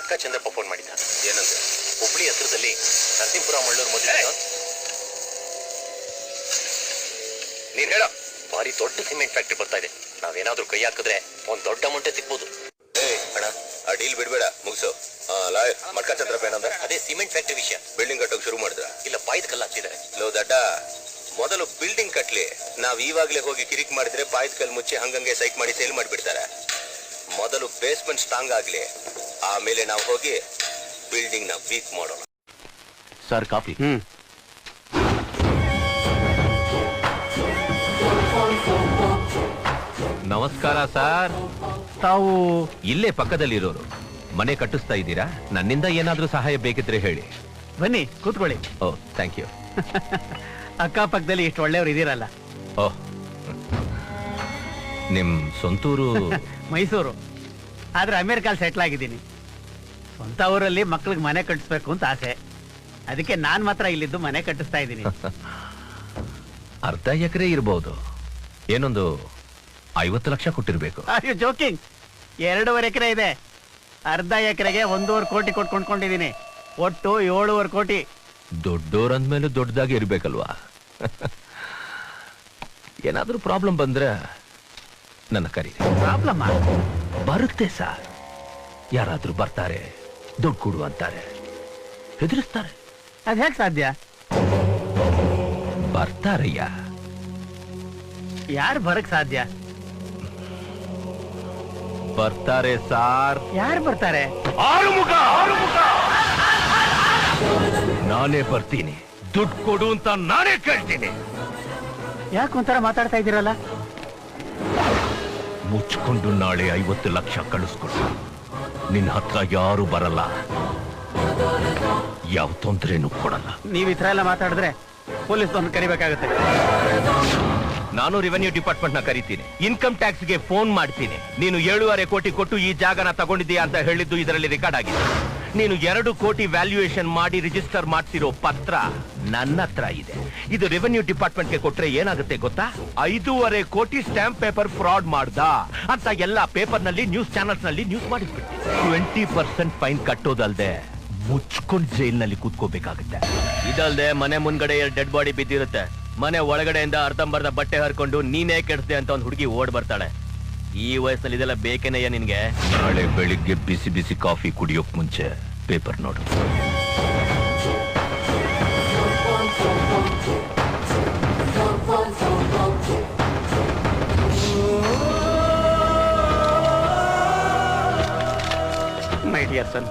ಮಟ್ಕಾ Chandrappa phone ಮಾಡಿದ್ದ. ಏನಂದ್ರೆ ಹುಬ್ಳಿ ಹತ್ರದಲ್ಲಿ ನರಸಿಂಹಪುರ ಮಳ್ಳೂರ್ ಮದುವೆ. ನೀನ್ ಹೇಳ, ಭಾರಿ ದೊಡ್ಡ ಸಿಮೆಂಟ್ ಫ್ಯಾಕ್ಟ್ರಿ ಬರ್ತಾ ಇದೆ. ನಾವೇನಾದ್ರೂ ಕೈ ಹಾಕಿದ್ರೆ ಒಂದ್ ದೊಡ್ಡ ಅಮೌಂಟೇ ಸಿಗ್ಬೋದು. ಅಣ್ಣ ಆ ಡೀಲ್ ಬಿಡ್ಬೇಡ, ಮುಗಿಸು. ಲಾಯರ್ ಮಟ್ಕಾ ಚಂದ್ರಪ್ಪ ಏನಂದ್ರೆ ಅದೇ ಸಿಮೆಂಟ್ ಫ್ಯಾಕ್ಟ್ರಿ ವಿಷಯ. ಬಿಲ್ಡಿಂಗ್ ಕಟ್ಟೋಕೆ ಶುರು ಮಾಡಿದ್ರ? ಇಲ್ಲ, ಪಾಯ್ದ ಕಲ್ಲು ಹಾಕ್ತಿದ್ದಾರೆ. ಲೋ ದಡ್ಡ, ಮೊದಲು ಬಿಲ್ಡಿಂಗ್ ಕಟ್ಲಿ. ನಾವ್ ಇವಾಗ್ಲೇ ಹೋಗಿ ಕಿರಿಕ್ ಮಾಡಿದ್ರೆ ಪಾಯ್ದ ಕಲ್ ಮುಚ್ಚಿ ಹಂಗಂಗೆ ಸೈಟ್ ಮಾಡಿ ಸೇಲ್ ಮಾಡಿಬಿಡ್ತಾರೆ. ಮೊದಲು ಬೇಸ್ಮೆಂಟ್ ಸ್ಟ್ರಾಂಗ್ ಆಗ್ಲಿ, ಆಮೇಲೆ ನಾವು ಹೋಗಿ ಬಿಲ್ಡಿಂಗ್ ನ ವೀಕ್ ಮಾಡೋಣ. Sir coffee. ನಮಸ್ಕಾರ ಸರ್. ತಾವು ಇಲ್ಲೇ ಪಕ್ಕದಲ್ಲಿರೋರು, ಮನೆ ಕಟ್ಟಿಸ್ತಾ ಇದ್ದೀರಾ? ನನ್ನಿಂದ ಏನಾದ್ರೂ ಸಹಾಯ ಬೇಕಿದ್ರೆ ಹೇಳಿ. ಬನ್ನಿ ಕೂತ್ಕೊಳ್ಳಿ. ಓ ಥ್ಯಾಂಕ್ ಯು. ಅಕ್ಕಪಕ್ಕದಲ್ಲಿ ಇಷ್ಟು ಒಳ್ಳೆಯವರು ಇದೀರಲ್ಲ. ಓಹ್, ನಿಮ್ ಸ್ವಂತೂರು? ಮೈಸೂರು, ಆದ್ರೆ ಅಮೆರಿಕಲ್ಲಿ ಸೆಟ್ಲ್ ಆಗಿದ್ದೀನಿ. ಸ್ವಂತ ಊರಲ್ಲಿ ಮಕ್ಳಿಗೆ ಮನೆ ಕಟ್ಟಿಸ್ಬೇಕು ಅಂತ ಆಸೆ. ಅದಕ್ಕೆ ನಾನ್ ಮಾತ್ರ ಇಲ್ಲಿದ್ದು ಮನೆ ಕಟ್ಟಿಸ್ತಾ ಇದ್ದೀನಿ. ಅರ್ಧ ಎಕರೆ ಇರ್ಬೋದು. ಏನೊಂದು 50 ಲಕ್ಷ ಕೊಟ್ಟಿರ್ಬೇಕು. You joking? 2.5 ಎಕರೆ ಇದೆ. ಅರ್ಧ ಎಕರೆಗೆ 1.5 ಕೋಟಿ ಕೊಟ್ಕೊಂಡ್ಕೊಂಡಿದ್ದೀನಿ. ಒಟ್ಟು 7.5 ಕೋಟಿ. ದೊಡ್ಡೋರಂದ್ಮೇಲೆ ದೊಡ್ಡದಾಗಿ ಇರ್ಬೇಕಲ್ವಾ? ಏನಾದ್ರೂ ಪ್ರಾಬ್ಲಮ್ ಬಂದ್ರೆ ನನ್ನ ಕರೀರಿ. ಪ್ರಾಬ್ಲಮ್ ಬರುತ್ತೆ ಸರ್. ಯಾರಾದ್ರೂ ಬರ್ತಾರೆ, ದುಡ್ಡು ಕೊಡು ಅಂತಾರೆ, ಹೆದರಿಸ್ತಾರೆ. ಅದ್ ಹೇಗ್ ಸಾಧ್ಯ? ಬರ್ತಾರಯ್ಯ. ಯಾರು ಬರಕ್ ಸಾಧ್ಯ? ಬರ್ತಾರೆ ಸಾರ್. ಯಾರು ಬರ್ತಾರೆ? ಆರುಮುಖ ನಾನೇ ಬರ್ತೀನಿ. ದುಡ್ಡು ಕೊಡು ಅಂತ ನಾನೇ ಕೇಳ್ತೀನಿ. ಯಾಕೆ ಒಂಥರ ಮಾತಾಡ್ತಾ ಇದ್ದೀರಲ್ಲ? ಮುಚ್ಕೊಂಡು ನಾಳೆ 50 ಲಕ್ಷ ಕಳಿಸ್ಕೊಡು. ನಿನ್ನ ಹತ್ರ ಯಾರು ಬರಲ್ಲ, ಯಾವ ತೊಂದ್ರೆನೂ ಕೊಡಲ್ಲ. ನೀವ್ ಈ ತರ ಎಲ್ಲ ಮಾತಾಡಿದ್ರೆ ಪೊಲೀಸ್ ಒಂದು ಕರಿಬೇಕಾಗುತ್ತೆ. ನಾನು ರೆವೆನ್ಯೂ ಡಿಪಾರ್ಟ್ಮೆಂಟ್ ನ ಕರಿತೀನಿ. ಇನ್ಕಮ್ ಟ್ಯಾಕ್ಸ್ ಗೆ ಫೋನ್ ಮಾಡ್ತೀನಿ. ನೀನು 7.5 ಕೋಟಿ ಕೊಟ್ಟು ಈ ಜಾಗನ ತಗೊಂಡಿದ್ದೀಯಾ ಅಂತ ಹೇಳಿದ್ದು ಇದರಲ್ಲಿ ರೆಕಾರ್ಡ್ ಆಗಿದೆ. ನೀನು 2 ಕೋಟಿ ವ್ಯಾಲ್ಯೂಯೇಷನ್ ಮಾಡಿ ರಿಜಿಸ್ಟರ್ ಮಾಡ್ತಿರೋ ಪತ್ರ ನನ್ನ ಹತ್ರ ಇದೆ. ಇದು ರೆವೆನ್ಯೂ ಡಿಪಾರ್ಟ್ಮೆಂಟ್ ಗೆ ಕೊಟ್ರೆ ಏನಾಗುತ್ತೆ ಗೊತ್ತಾ? 5.5 ಕೋಟಿ ಸ್ಟಾಂಪ್ ಪೇಪರ್ ಫ್ರಾಡ್ ಮಾಡ್ದ ಅಂತ ಎಲ್ಲಾ ಪೇಪರ್ ನಲ್ಲಿ, ನ್ಯೂಸ್ ಚಾನಲ್ಸ್ ನಲ್ಲಿ ನ್ಯೂಸ್ ಮಾಡಿಸ್ಬಿಟ್ಟು 20% ಫೈನ್ ಕಟ್ಟೋದಲ್ದೆ ಮುಚ್ಕೊಂಡ್ ಜೈಲ್ನಲ್ಲಿ ಕೂತ್ಕೋಬೇಕಾಗುತ್ತೆ. ಇದಲ್ದೆ ಮನೆ ಮುಂದ್ಗಡೆ 2 ಡೆಡ್ ಬಾಡಿ ಬಿದ್ದಿರುತ್ತೆ. ಮನೆ ಒಳಗಡೆಯಿಂದ ಅರ್ಧಂಬರ್ಧ ಬಟ್ಟೆ ಹರ್ಕೊಂಡು ನೀನೇ ಕೆಡ್ಸ್ದೆ ಅಂತ ಒಂದು ಹುಡುಗಿ ಓಡ್ ಬರ್ತಾಳೆ. ಈ ವಯಸ್ಸಲ್ಲಿ ಇದೆಲ್ಲ ಬೇಕೇನಯ್ಯ ನಿನ್ಗೆ? ನಾಳೆ ಬೆಳಿಗ್ಗೆ ಬಿಸಿ ಬಿಸಿ ಕಾಫಿ ಕುಡಿಯೋಕ್ ಮುಂಚೆ ಪೇಪರ್ ನೋಡು. My dear sun,